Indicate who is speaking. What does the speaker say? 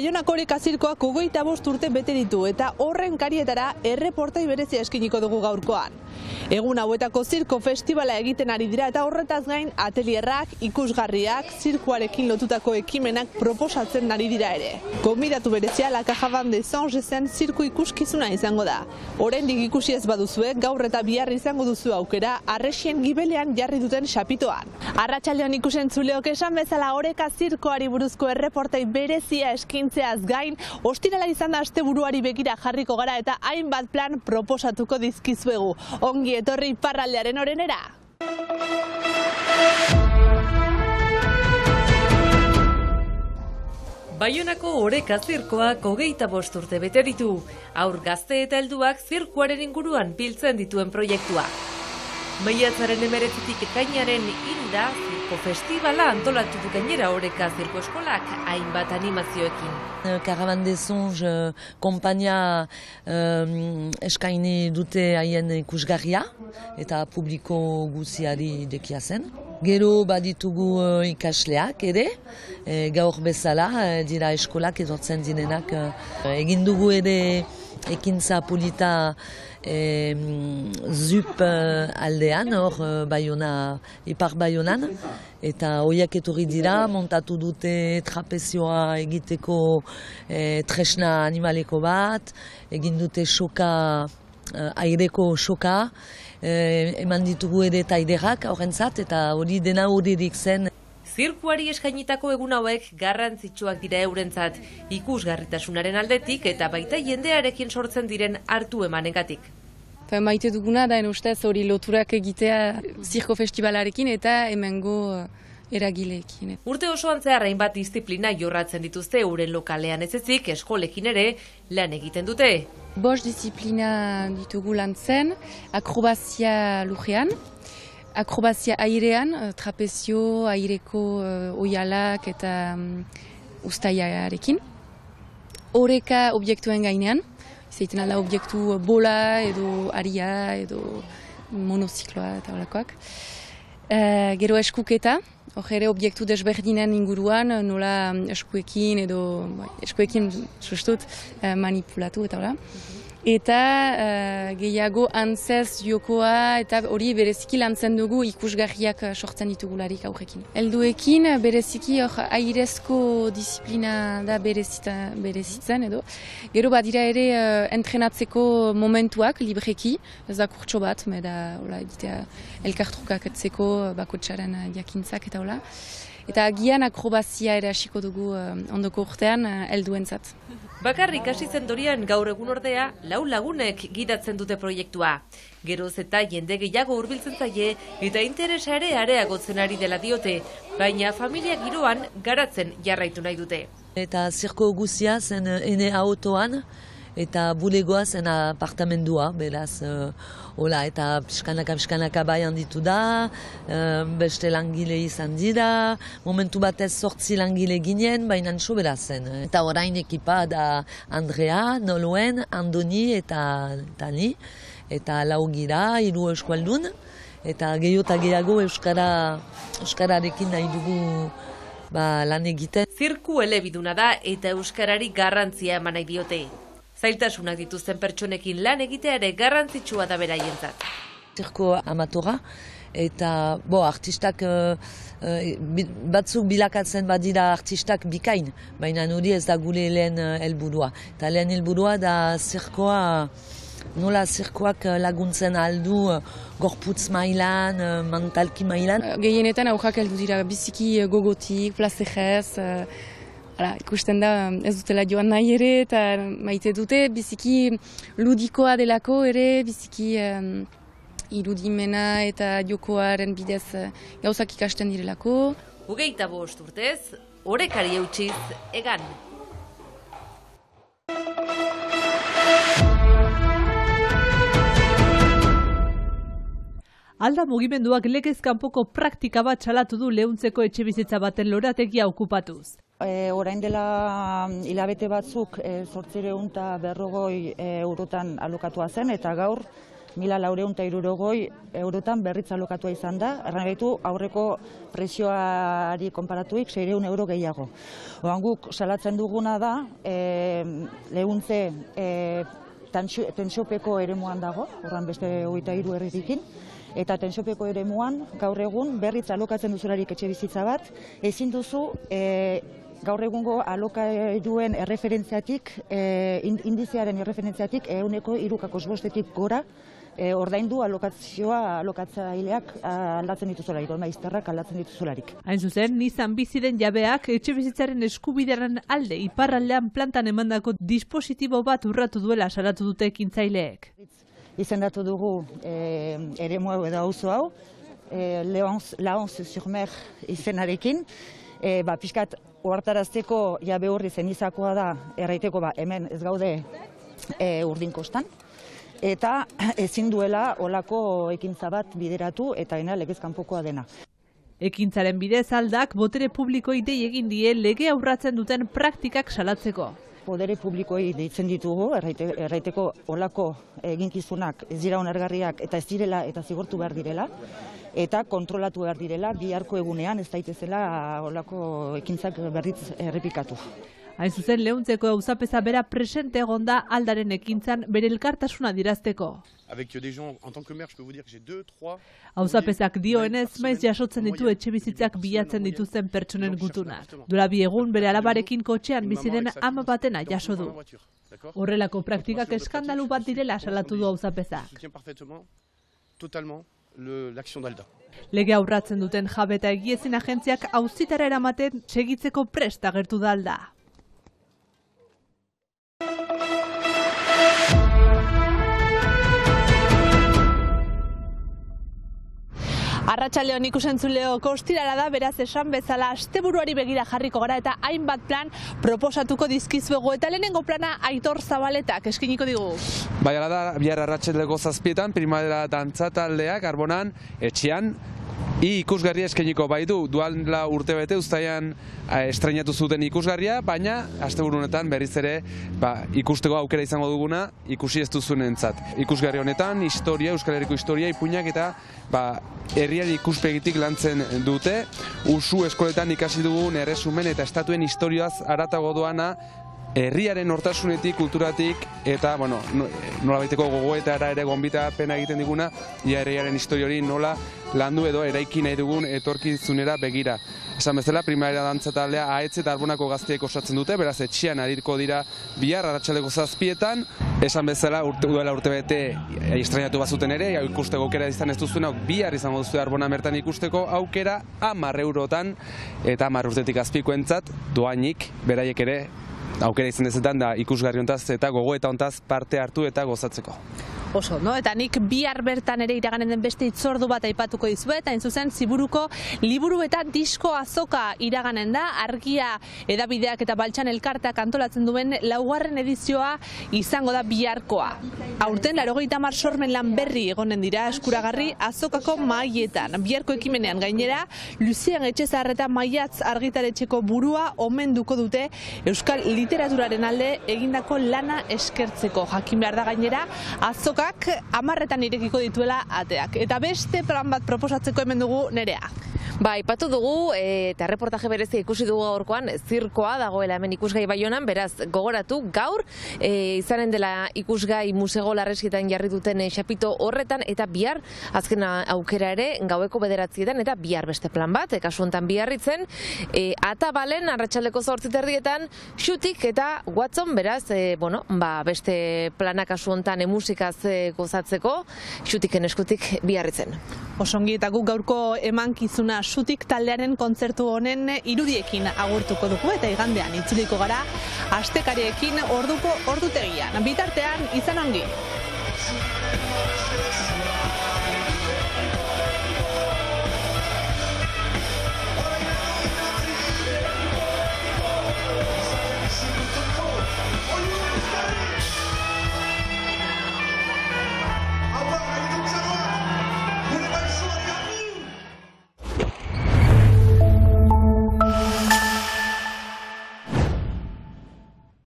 Speaker 1: Baionako Oreka Zirkoak 25 urte bete ditu eta horren karietara erreportai berezia eskiniko dugu gaurkoan. Egun hauetako zirko festivala egiten ari dira eta horretaz gain atelierrak, ikusgarriak, zirkoarekin lotutako ekimenak proposatzen ari dira ere. Gonbidatu berezia La Caja Band de Saint-Gessen zirko ikuskizuna izango da. Oraindik ikusi ez baduzue, gaur eta bihar izango duzu aukera Arresien gibelean jarri duten xapitoan. Arratsaldeon ikusentzuleok esan bezala Oreka Zirkoari buruzko erreportai berezia eskintzeaz gain, ostirala izan da asteburuari begira jarriko gara eta hainbat plan proposatuko dizkizuegu. Ongi etorri iparraldearen orenera!
Speaker 2: Baionako Oreka Zirkoak 25 urte bete ditu. Haur gazte eta helduak zirkuaren inguruan biltzen dituen proiektua. Maiatzaren 19tik ekainaren 3 zirko festivala antolatu du gainera Oreka Zirko Eskolak hainbat animazioekin.
Speaker 3: Caravane des Songes konpainia eskaini dute haien ikusgarria eta publiko guziari dekia zen. Gero baditugu ikasleak ere, gaur bezala dira eskolak etortzen direnak. Egin dugu ere ekintza polita Zup aldean, hor Ipar Baionan, eta horiak etorri dira, montatu dute trapezioa egiteko tresna animaleko bat, egin dute soka, aireko soka, eman ditugu ere taiderak horrentzat, eta hori dena horirik zen.
Speaker 2: Zirkuari eskainitako egun hauek garrantzitsuak dira eurentzat, ikusgarritasunaren aldetik eta baita jendearekin sortzen diren hartu emanengatik.
Speaker 4: Maite duguna da ustez hori loturak egitea zirko festivalarekin eta hemengo eragileekin.
Speaker 2: Urte osoan zehar hainbat disiplina jorratzen dituzte euren lokalean ez ezik eskolekin ere lan egiten dute.
Speaker 4: 5 disiplina ditugu lantzen, akrobazia lujean, akrobazia airean, trapezio, aireko oialak eta ustaiarekin. Oreka objektuen gainean, zeiten ala objektu bola edo aria edo monozikloa eta holakoak. Gero eskuketa, hor ere objektu desberdinen inguruan, nola eskuekin edo eskuekin sustut manipulatu eta hola. Eta gehiago antzez jokoa eta hori bereziki lantzen dugu ikusgarriak sortzen ditugularik aurrekin. Helduekin bereziki airezko disiplina da berezitzen edo. Gero badira ere entrenatzeko momentuak libreki, ez da kurtso bat, da elkartrukak etzeko bakotsaren jakintzak eta hola. Eta agian akrobazia ere hasiko dugu ondoko urtean helduentzat.
Speaker 2: Bakarrik hasi zen Dorian gaur egun ordea 4 lagunek gidatzen dute proiektua. Geroz eta jende gehiago hurbiltzen zaie eta interesa ere areagotzen ari dela diote, baina familia giroan garatzen jarraitu nahi dute.
Speaker 3: Eta zirko guzia zen ene autoan eta bulegoa zen apartamendua, beraz, eta pixkanaka bai handitu da, beste langile izan dira, momentu batez 8 langile ginen, baina sobera zen. Eta orain ekipa da Andrea, Noluen, Andoni eta ni, eta 4 gira, 3 eskualdun, eta gehiago euskararekin nahi dugu lan egiten.
Speaker 2: Zirku elebiduna da eta euskarari garrantzia eman nahi diote. Zailtasunak dituzten pertsonekin lan egitea ere garrantzitsua da beraientzat.
Speaker 3: Zirko amatora eta artistak batzuk bilakatzen badira artistak bikain, baina hori ez da gure lehen helburua. Eta lehen helburua da zirkoa, nola zirkoak laguntzen aldu gorputz mailan, mentalki mailan.
Speaker 4: Gehienetan aurrak heldu dira biziki gogotik, plazerez, ikusten da ez dutela joan nahi ere eta maite dute biziki ludikoa delako ere, biziki irudimena eta jokoaren bidez gauzak ikasten direlako.
Speaker 2: 25 urtez, Orekari eutsiz, egan.
Speaker 1: Alda mugimenduak legez kanpoko praktika bat salatu du Leuntzeko etxebizitza baten lorategia okupatuz.
Speaker 5: Orain dela hilabete batzuk 850 eurotan alokatua zen eta gaur 1.460 eurotan berritza alokatua izan da, erran behitu aurreko prezioari konparatuik 600 euro gehiago. Oan guk salatzen duguna da, lehuntze tensiopeko eremuan dago, horran beste 23 herririkin, eta tensiopeko eremuan gaur egun berritza alokatzen duzularik etxe bizitza bat, ezin duzu gaur egungo alokairuen erreferentziatik, indiziaren erreferentziatik 3,5% gora ordaindu alokatzaileak aldatzen dituzularik, maizterrak aldatzen dituzularik.
Speaker 1: Hain zuzen, Nizan bizi den jabeak etxe bizitzaren eskubidearen alde iparraldean plantan emandako dispositibo bat urratu duela salatu dute ekintzaileek.
Speaker 5: Izendatu dugu eremu edo auzo hau, Laons-sur-Mer izenarekin, pixkat ohartarazteko jabe horri zenizakoa da, erraiteko hemen ez gaude urdinkostan, eta ezin duela olako ekintza bat bideratu eta ena legez kanpokoa dena.
Speaker 1: Ekintzaren bidez aldak botere publikoi dei egin die lege aurratzen duten praktikak salatzeko.
Speaker 5: Podere publikoi deitzen ditugu, erraiteko olako eginkizunak ez dira onargarriak eta ez direla eta zigortu behar direla, eta kontrolatu behar direla biharko egunean ez daitezela olako ekintzak berriz errepikatu.
Speaker 1: Hain zuzen lehuntzeko auzapeza bera presente egonda aldaren ekintzan bere elkartasuna dirazteko. Auzapezak dioenez maiz jasotzen ditu etxe bizitzak bilatzen dituzten pertsonen gutunak. Duela 2 egun bere alabarekin kotxean bizi den ama batena jaso du. Horrelako praktikak eskandalu bat direla salatu du auzapezak. Lege aurratzen duten jabe eta egiezin agentziak auzitara eramaten segitzeko prest agertu da Alda. Arratsaldeon ikusentzuleo kostirara da, beraz esan bezala asteburuari begira jarriko gara eta hainbat plan proposatuko dizkizuegu eta lehenengo plana Aitor Zabaletak eskiniko digu.
Speaker 6: Bai, hala da, bihar arratsaldeko 7:00 Primavera dantza taldeak Arbonan etxean ikusgarria eskainiko baitu. Duela urtebete uztailean estreinatu zuten ikusgarria, baina asteburu honetan berriz ere ikusteko aukera izango duguna ikusi ez duzuenentzat. Ikusgarri honetan historia, Euskal Herriko historia, ipuinak eta herriari ikuspegitik lantzen dute. Usu eskoletan ikasi dugun erresumen eta estatuen historioaz haratago doana, herriaren nortasunetik, kulturatik eta nolabaiteko gogoetara ere gonbitapena egiten diguna, herriaren historia hori nola landu edo eraiki nahi dugun etorkizunera begira. Esan bezala, Primavera dantza taldea Ahetz eta Arbonako gazteek osatzen dute, beraz etxean arirko dira bihar arratsaldeko 7:00. Esan bezala, duela urtebete estreinatu bazuten ere, ikusteko aukera izan ez duzuena, bihar izango duzu Arbona bertan ikusteko aukera 10 eurotan eta 10 urtetik azpikoentzat doainik beraiek ere aukera izan dezetan da ikusgarri hontaz eta gogoeta hontaz parte hartu eta gozatzeko.
Speaker 1: Oso, no? Eta nik bihar bertan ere iraganen den beste hitzordu bat aipatuko dizuet, hain zuzen Ziburuko liburu eta disko azoka iraganen da, Argia Hedabideak eta Baltsan Elkarteak antolatzen duen 4. edizioa izango da biharkoa. Aurten 80 sormen lan berri egonen dira eskuragarri azokako mahaietan. Biharko ekimenean gainera, Luzian Etxezarreta Maiatz argitaretxeko burua omenduko dute Euskal literaturaren alde egindako lana eskertzeko. Jakin behar da gainera, azokak 10 irekiko dituela ateak. Eta beste plan bat proposatzeko hemen dugu Nerea.
Speaker 2: Aipatu dugu eta reportaje berezia ikusi dugu gaurkoan, zirkoa dagoela hemen ikusgai Baionan, beraz gogoratu gaur izanen dela ikusgai Musego Larreskietan jarri duten xapito horretan eta bihar azken aukera ere gaueko 9:00 eta bihar beste plan bat, kasu honetan biharritzen Atabalen arratsaldeko 8:30 Xutik eta Watson, beraz beste plana kasu honetan musikaz gozatzeko Xutiken eskutik biharritzen.
Speaker 1: Osongi eta guk gaurko emankizuna Xutik taldearen kontzertu honen irudiekin agurtuko dugu eta igandean itzuliko gara astekariekin ordutegian. Bitartean izan ongi.